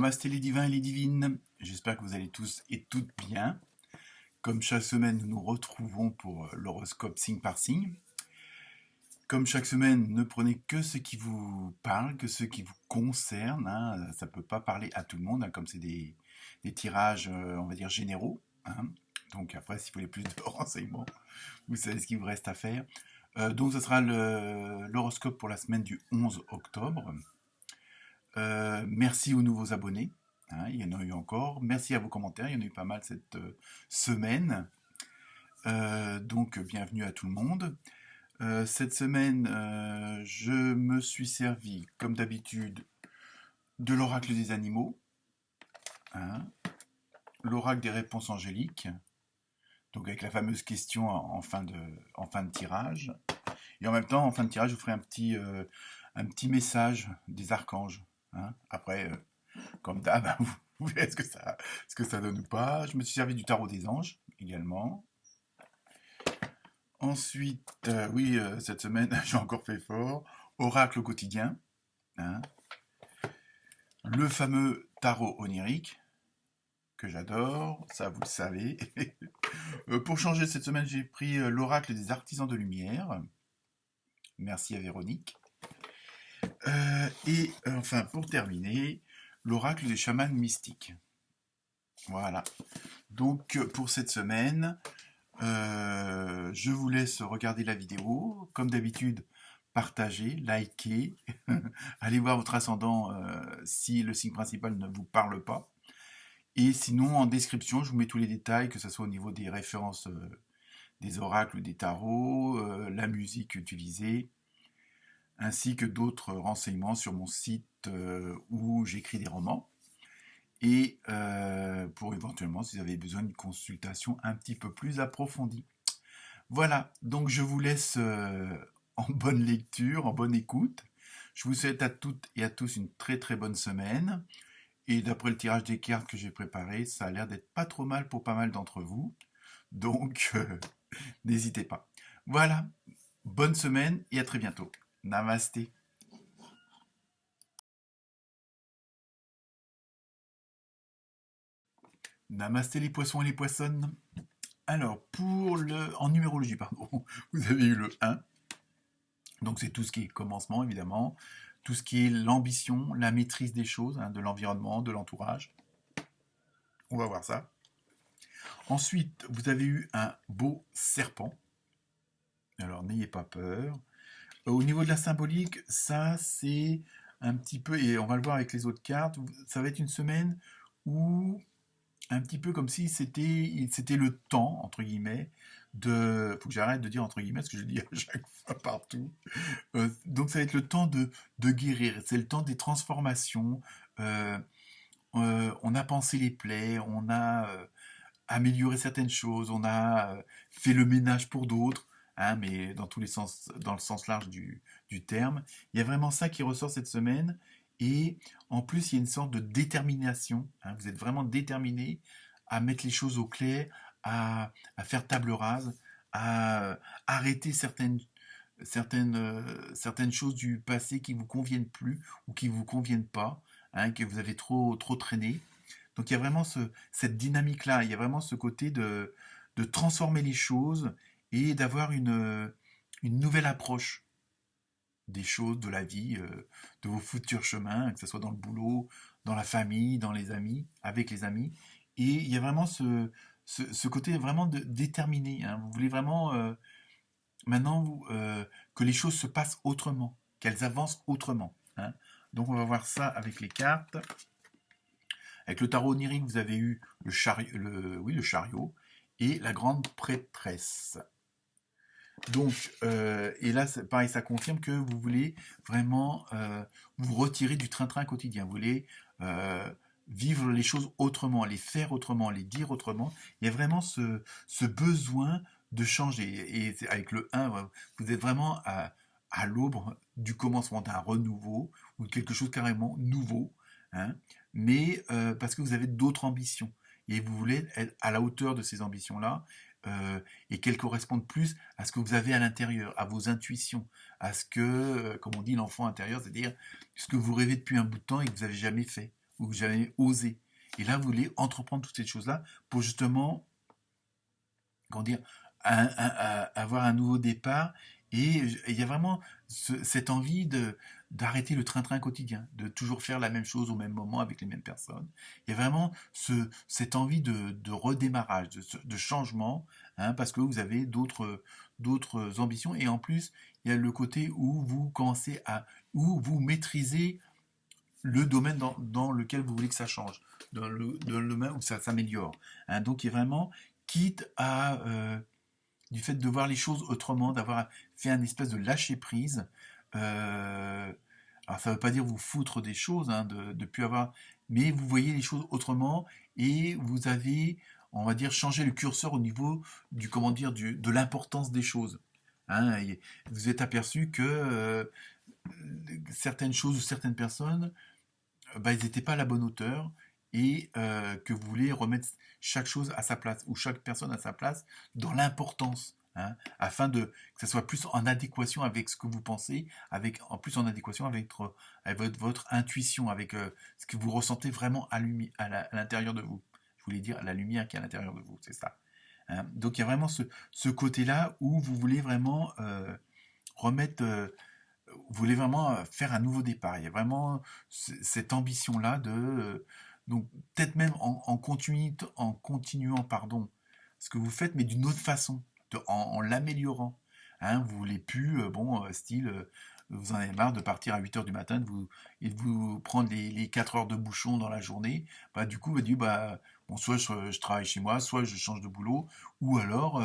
Namasté les divins et les divines, j'espère que vous allez tous et toutes bien. Comme chaque semaine, nous nous retrouvons pour l'horoscope signe par signe. Comme chaque semaine, ne prenez que ce qui vous parle, que ce qui vous concerne. Ça ne peut pas parler à tout le monde, comme c'est des tirages, on va dire, généraux. Donc après, si vous voulez plus de renseignements, vous savez ce qu'il vous reste à faire. Donc ce sera l'horoscope pour la semaine du 11 octobre. Merci aux nouveaux abonnés. Il y en a eu encore. Merci à vos commentaires. Il y en a eu pas mal cette semaine. Donc, bienvenue à tout le monde. Cette semaine, je me suis servi, comme d'habitude, de l'oracle des animaux. L'oracle des réponses angéliques. Donc, avec la fameuse question en fin de tirage. Et en même temps, en fin de tirage, je vous ferai un petit message des archanges. Après, comme d'hab, vous verrez ce que ça donne ou pas. Je me suis servi du tarot des anges également. Ensuite, cette semaine, j'ai encore fait fort. Oracle quotidien. Le fameux tarot onirique, que j'adore, ça vous le savez. Pour changer cette semaine, j'ai pris l'oracle des artisans de lumière. Merci à Véronique. Et enfin, pour terminer, l'oracle des chamans mystiques. Voilà. Donc, pour cette semaine, je vous laisse regarder la vidéo. Comme d'habitude, partagez, likez. Allez voir votre ascendant si le signe principal ne vous parle pas. Et sinon, en description, je vous mets tous les détails, que ce soit au niveau des références des oracles ou des tarots, la musique utilisée, ainsi que d'autres renseignements sur mon site où j'écris des romans. Et pour éventuellement, si vous avez besoin d'une consultation un petit peu plus approfondie. Voilà, donc je vous laisse en bonne lecture, en bonne écoute. Je vous souhaite à toutes et à tous une très très bonne semaine. Et d'après le tirage des cartes que j'ai préparé, ça a l'air d'être pas trop mal pour pas mal d'entre vous. Donc, n'hésitez pas. Voilà, bonne semaine et à très bientôt. Namasté. Namasté les poissons et les poissonnes. Alors, en numérologie, pardon, vous avez eu le 1. Donc c'est tout ce qui est commencement, évidemment, tout ce qui est l'ambition, la maîtrise des choses, de l'environnement, de l'entourage. On va voir ça. Ensuite, vous avez eu un beau serpent. Alors n'ayez pas peur. Au niveau de la symbolique, ça c'est un petit peu, et on va le voir avec les autres cartes, ça va être une semaine où un petit peu comme si c'était le temps, entre guillemets, faut que j'arrête de dire entre guillemets, ce que je dis à chaque fois partout. Donc ça va être le temps de guérir, c'est le temps des transformations. Euh, on a pensé les plaies, on a amélioré certaines choses, on a fait le ménage pour d'autres, mais dans tous les sens, dans le sens large du terme. Il y a vraiment ça qui ressort cette semaine. Et en plus, il y a une sorte de détermination. Vous êtes vraiment déterminé à mettre les choses au clair, à faire table rase, à arrêter certaines choses du passé qui vous conviennent plus ou qui vous conviennent pas, que vous avez trop traîné. Donc il y a vraiment cette dynamique-là, il y a vraiment ce côté de transformer les choses et d'avoir une nouvelle approche des choses, de la vie, de vos futurs chemins, que ce soit dans le boulot, dans la famille, dans les amis, avec les amis. Et il y a vraiment ce côté vraiment déterminé. Vous voulez vraiment maintenant que les choses se passent autrement, qu'elles avancent autrement. Donc on va voir ça avec les cartes. Avec le tarot onirique, vous avez eu le chariot et la grande prêtresse. Donc, et là, pareil, ça confirme que vous voulez vraiment vous retirer du train-train quotidien. Vous voulez vivre les choses autrement, les faire autrement, les dire autrement. Il y a vraiment ce besoin de changer. Et avec le 1, vous êtes vraiment à l'aube du commencement d'un renouveau ou de quelque chose carrément nouveau. Mais parce que vous avez d'autres ambitions. Et vous voulez être à la hauteur de ces ambitions-là. Et qu'elles correspondent plus à ce que vous avez à l'intérieur, à vos intuitions, à ce que, comme on dit, l'enfant intérieur, c'est-à-dire ce que vous rêvez depuis un bout de temps et que vous n'avez jamais fait. ou jamais osé. Et là, vous voulez entreprendre toutes ces choses-là pour justement, comment dire, avoir un nouveau départ. Et il y a vraiment cette envie d'arrêter le train-train quotidien, de toujours faire la même chose au même moment avec les mêmes personnes. Il y a vraiment cette envie de redémarrage, de changement, hein, parce que vous avez d'autres ambitions. Et en plus, il y a le côté où vous commencez où vous maîtrisez le domaine dans lequel vous voulez que ça change, dans le domaine où ça s'améliore. Hein. Donc, il est vraiment quitte à du fait de voir les choses autrement, d'avoir fait un espèce de lâcher prise. Euh, alors, ça ne veut pas dire vous foutre des choses, hein, de plus avoir, mais vous voyez les choses autrement et vous avez, on va dire, changé le curseur au niveau du, comment dire, de l'importance des choses. Hein, et vous êtes aperçu que certaines choses ou certaines personnes bah, ils n'étaient pas à la bonne hauteur et que vous voulez remettre chaque chose à sa place ou chaque personne à sa place dans l'importance. Hein, afin que ça soit plus en adéquation avec ce que vous pensez, en plus en adéquation avec votre intuition, avec ce que vous ressentez vraiment à l'intérieur de vous. Je voulais dire la lumière qui est à l'intérieur de vous, c'est ça. Hein. Donc il y a vraiment ce côté-là où vous voulez vraiment remettre vous voulez vraiment faire un nouveau départ. Il y a vraiment cette ambition-là donc peut-être même en continuant pardon, ce que vous faites, mais d'une autre façon, en l'améliorant. Hein, vous voulez plus, style, vous en avez marre de partir à 8 heures du matin et de vous prendre les 4 heures de bouchon dans la journée. Bah, du coup, vous dites, bah, bon, soit je travaille chez moi, soit je change de boulot, ou alors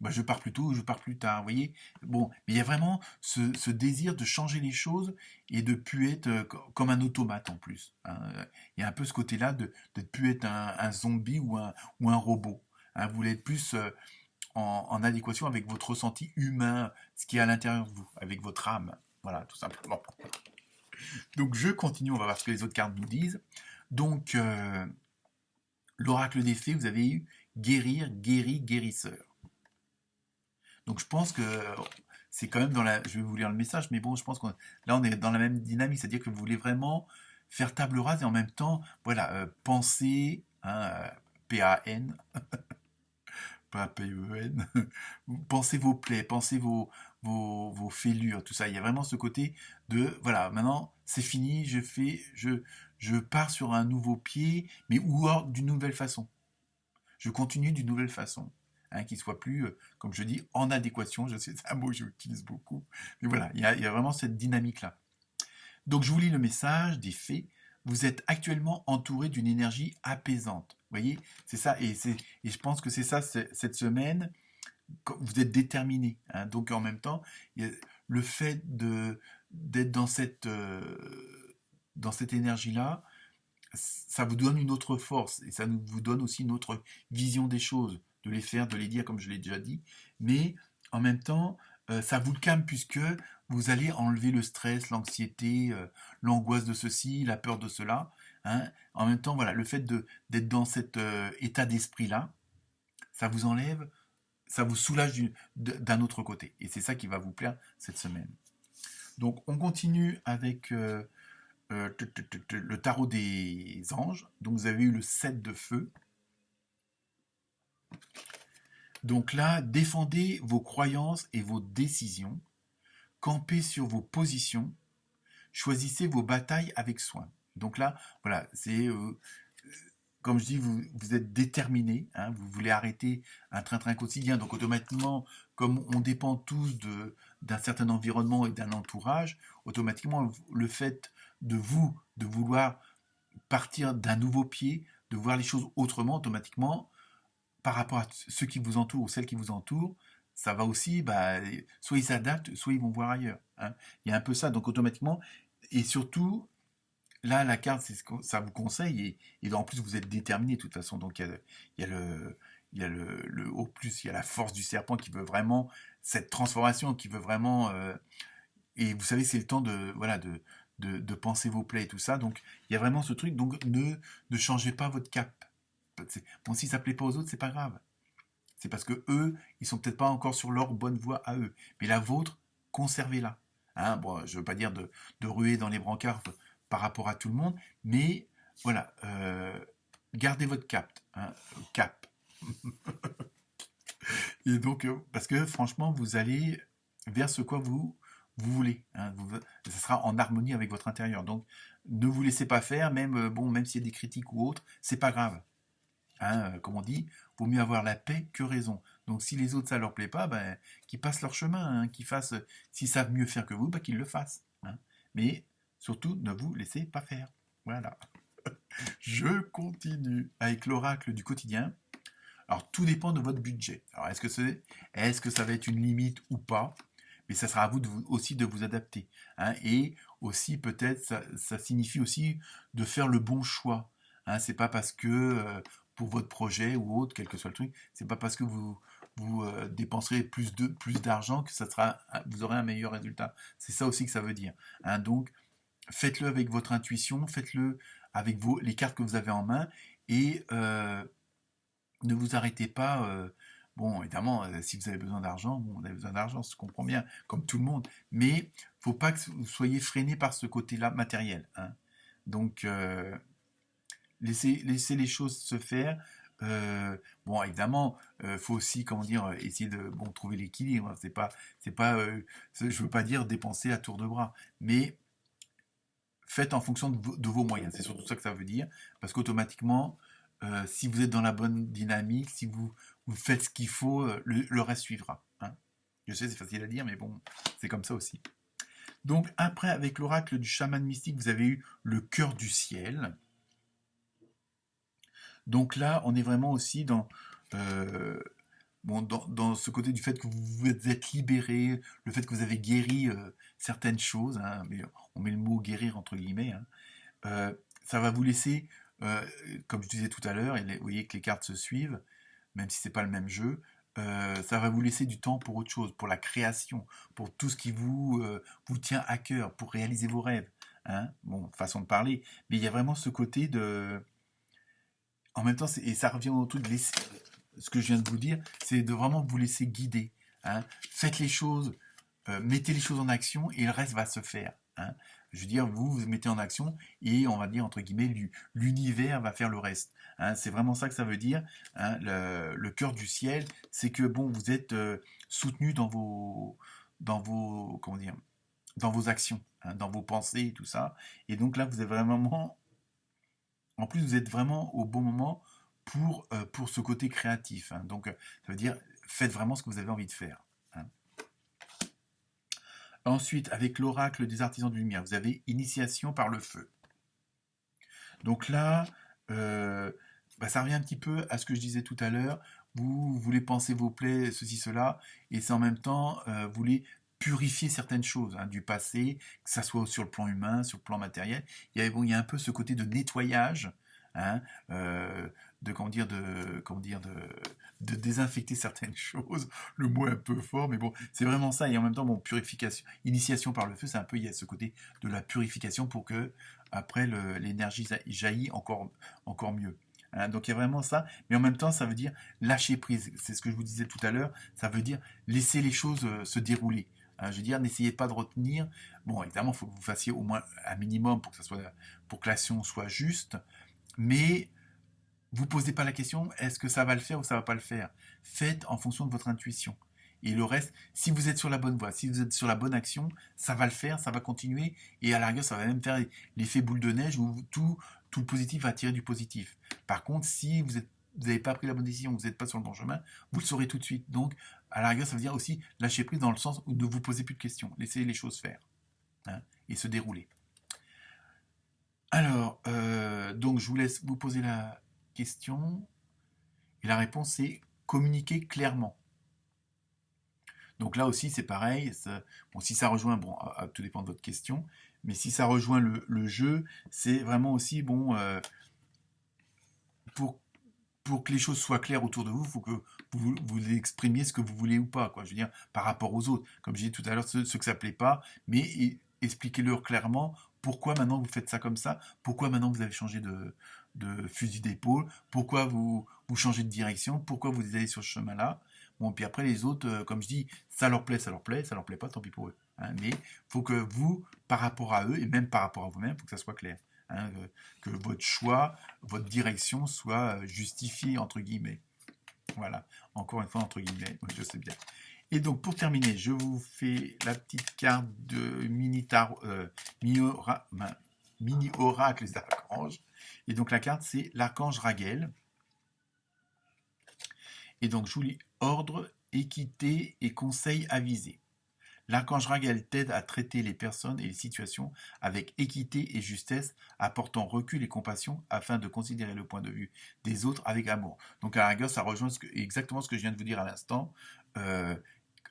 bah, je pars plus tôt ou je pars plus tard. Vous voyez. Bon, mais il y a vraiment ce désir de changer les choses et de plus être comme un automate en plus. Hein. Il y a un peu ce côté-là de ne plus être un zombie ou un robot. Hein. Vous voulez être plus en adéquation avec votre ressenti humain, ce qui est à l'intérieur de vous, avec votre âme. Voilà, tout simplement. Donc je continue, on va voir ce que les autres cartes nous disent. Donc, l'oracle des fées, vous avez eu guérir, guéri, guérisseur. Donc je pense que c'est quand même dans la... Je vais vous lire le message, mais bon, je pense qu'on là on est dans la même dynamique, c'est-à-dire que vous voulez vraiment faire table rase et en même temps, voilà, penser, hein, P-A-N, pas P-E-N, pensez vos plaies, pensez vos fêlures, tout ça. Il y a vraiment ce côté de, voilà, maintenant c'est fini, je pars sur un nouveau pied, mais ou d'une nouvelle façon. Je continue d'une nouvelle façon. Hein, qui soit plus, comme je dis, en adéquation. Je sais, c'est un mot que j'utilise beaucoup. Mais voilà, il y a vraiment cette dynamique-là. Donc je vous lis le message des faits. Vous êtes actuellement entouré d'une énergie apaisante. Vous voyez, c'est ça. Et je pense que c'est ça, cette semaine, vous êtes déterminé. Hein, donc en même temps, le fait d'être dans cette énergie-là, ça vous donne une autre force et ça vous donne aussi une autre vision des choses, de les faire, de les dire comme je l'ai déjà dit, mais en même temps, ça vous calme puisque vous allez enlever le stress, l'anxiété, l'angoisse de ceci, la peur de cela. Hein. En même temps, voilà, le fait d'être dans cet état d'esprit-là, ça vous enlève, ça vous soulage d'un autre côté. Et c'est ça qui va vous plaire cette semaine. Donc on continue avec le tarot des anges. Donc vous avez eu le 7 de feu. Donc là, défendez vos croyances et vos décisions. Campez sur vos positions. Choisissez vos batailles avec soin. Donc là, voilà, c'est comme je dis, vous êtes déterminé, hein, vous voulez arrêter un train-train quotidien, donc automatiquement, comme on dépend tous d'un certain environnement et d'un entourage, automatiquement, le fait de vouloir partir d'un nouveau pied, de voir les choses autrement, automatiquement, par rapport à ceux qui vous entourent ou celles qui vous entourent, ça va aussi, bah, soit ils s'adaptent, soit ils vont voir ailleurs. Hein. Il y a un peu ça, donc automatiquement, et surtout, là, la carte, c'est ce que ça vous conseille, et en plus, vous êtes déterminé de toute façon, donc au plus, il y a la force du serpent qui veut vraiment cette transformation, qui veut vraiment, et vous savez, c'est le temps voilà, de penser vos plaies et tout ça, donc il y a vraiment ce truc, donc ne changez pas votre cap. Bon, si ça plaît pas aux autres, c'est pas grave. C'est parce que eux, ils sont peut-être pas encore sur leur bonne voie à eux. Mais la vôtre, conservez-la. Hein, bon, je veux pas dire de ruer dans les brancards par rapport à tout le monde, mais voilà, gardez votre cap. Et donc, parce que franchement, vous allez vers ce quoi vous voulez, hein, ça sera en harmonie avec votre intérieur. Donc, ne vous laissez pas faire, même, bon, même s'il y a des critiques ou autres, c'est pas grave. Hein, comme on dit, vaut mieux avoir la paix que raison. Donc, si les autres, ça leur plaît pas, ben, qu'ils passent leur chemin, hein, qu'ils fassent, s'ils savent mieux faire que vous, ben, qu'ils le fassent. Hein. Mais, surtout, ne vous laissez pas faire. Voilà. Je continue avec l'oracle du quotidien. Alors, tout dépend de votre budget. Alors, est-ce que ça va être une limite ou pas? Mais ça sera à vous, aussi de vous adapter. Hein. Et aussi, peut-être, ça signifie aussi de faire le bon choix. Hein. C'est pas parce que pour votre projet ou autre, quel que soit le truc, c'est pas parce que vous dépenserez plus d'argent que vous aurez un meilleur résultat. C'est ça aussi que ça veut dire. Hein. Donc, faites-le avec votre intuition, faites-le avec les cartes que vous avez en main et ne vous arrêtez pas. Bon, évidemment, si vous avez besoin d'argent, bon, vous avez besoin d'argent, je comprends bien, comme tout le monde. Mais faut pas que vous soyez freiné par ce côté-là matériel. Hein. Donc, laissez les choses se faire. Bon, évidemment, faut aussi, comment dire, essayer de bon trouver l'équilibre. C'est pas, je veux pas dire dépenser à tour de bras, mais faites en fonction de vos moyens. C'est surtout ça que ça veut dire, parce qu'automatiquement, si vous êtes dans la bonne dynamique, si vous faites ce qu'il faut, le reste suivra. Hein. Je sais, c'est facile à dire, mais bon, c'est comme ça aussi. Donc après, avec l'oracle du chaman mystique, vous avez eu le cœur du ciel. Donc là, on est vraiment aussi euh, dans ce côté du fait que vous vous êtes libéré, le fait que vous avez guéri certaines choses, hein, mais on met le mot guérir entre guillemets, hein. Ça va vous laisser, euh, comme je disais tout à l'heure, et vous voyez que les cartes se suivent, même si c'est pas le même jeu, ça va vous laisser du temps pour autre chose, pour la création, pour tout ce qui vous tient à cœur, pour réaliser vos rêves. Hein. Bon, façon de parler, mais il y a vraiment ce côté de... En même temps, et ça revient au truc de laisser, ce que je viens de vous dire, c'est de vraiment vous laisser guider. Hein. Faites les choses, mettez les choses en action et le reste va se faire. Hein. Je veux dire, vous mettez en action et on va dire, entre guillemets, l'univers va faire le reste. Hein. C'est vraiment ça que ça veut dire. Hein. Le cœur du ciel, c'est que bon, vous êtes soutenu comment dire, dans vos actions, hein, dans vos pensées et tout ça. Et donc là, vous êtes vraiment, en plus, vous êtes vraiment au bon moment pour ce côté créatif. Hein. Donc, ça veut dire, faites vraiment ce que vous avez envie de faire. Hein. Ensuite, avec l'oracle des artisans de lumière, vous avez initiation par le feu. Donc là, ça revient un petit peu à ce que je disais tout à l'heure. Vous voulez penser vos plaies, ceci, cela, et c'est en même temps, vous voulez purifier certaines choses hein, du passé, que ça soit sur le plan humain, sur le plan matériel. Il y a un peu ce côté de nettoyage, hein, de désinfecter certaines choses. Le mot est un peu fort, mais bon, c'est vraiment ça. Et en même temps, bon, purification, initiation par le feu, c'est un peu, il y a ce côté de la purification pour que après l'énergie jaillit encore mieux. Hein, donc il y a vraiment ça, mais en même temps ça veut dire lâcher prise, c'est ce que je vous disais tout à l'heure, ça veut dire laisser les choses se dérouler. Hein, je veux dire, n'essayez pas de retenir, bon évidemment il faut que vous fassiez au moins un minimum pour que l'action soit juste, mais vous posez pas la question, est-ce que ça va le faire ou ça va pas le faire? Faites en fonction de votre intuition. Et le reste, si vous êtes sur la bonne voie, si vous êtes sur la bonne action, ça va le faire, ça va continuer, et à la rigueur, ça va même faire l'effet boule de neige où tout le positif va attirer du positif. Par contre, si vous n'avez pas pris la bonne décision, vous n'êtes pas sur le bon chemin, vous le saurez tout de suite. Donc, à la rigueur, ça veut dire aussi lâcher prise dans le sens où ne vous posez plus de questions, laissez les choses faire hein, et se dérouler. Alors, donc je vous laisse vous poser la question. Et la réponse c'est communiquer clairement. Donc là aussi c'est pareil. Bon, si ça rejoint, bon, tout dépend de votre question, mais si ça rejoint le jeu, c'est vraiment aussi bon pour que les choses soient claires autour de vous, il faut que vous exprimiez ce que vous voulez ou pas, quoi. Je veux dire, par rapport aux autres. Comme j'ai dit tout à l'heure, ceux que ça ne plaît pas, mais expliquez-leur clairement pourquoi maintenant vous faites ça comme ça, pourquoi maintenant vous avez changé de fusil d'épaule, pourquoi vous changez de direction, pourquoi vous allez sur ce chemin-là. Bon, puis après les autres, comme je dis, ça leur plaît, ça leur plaît, ça leur plaît pas, tant pis pour eux. Hein. Mais il faut que vous, par rapport à eux, et même par rapport à vous-même, il faut que ça soit clair. hein, que votre choix, votre direction soit justifiée, entre guillemets. Voilà, encore une fois, entre guillemets, oui, je sais bien. Et donc, pour terminer, je vous fais la petite carte de mini oracle des archanges. Et donc, la carte, c'est l'archange Raguel. Et donc, je vous lis ordre, équité et conseil avisé. L'archange Raguel t'aide à traiter les personnes et les situations avec équité et justesse, apportant recul et compassion afin de considérer le point de vue des autres avec amour. Donc à la rigueur, ça rejoint exactement ce que je viens de vous dire à l'instant,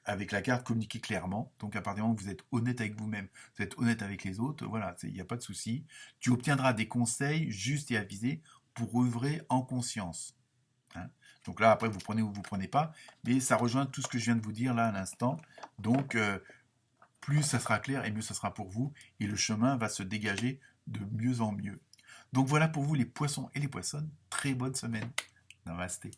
avec la carte communiquer clairement. Donc à partir du moment où vous êtes honnête avec vous-même, vous êtes honnête avec les autres, voilà, il n'y a pas de souci. Tu obtiendras des conseils justes et avisés pour œuvrer en conscience. Hein. Donc là, après, vous prenez ou vous prenez pas, mais ça rejoint tout ce que je viens de vous dire là à l'instant. Donc, plus ça sera clair et mieux ça sera pour vous, et le chemin va se dégager de mieux en mieux. Donc voilà pour vous les poissons et les poissonnes. Très bonne semaine. Namasté.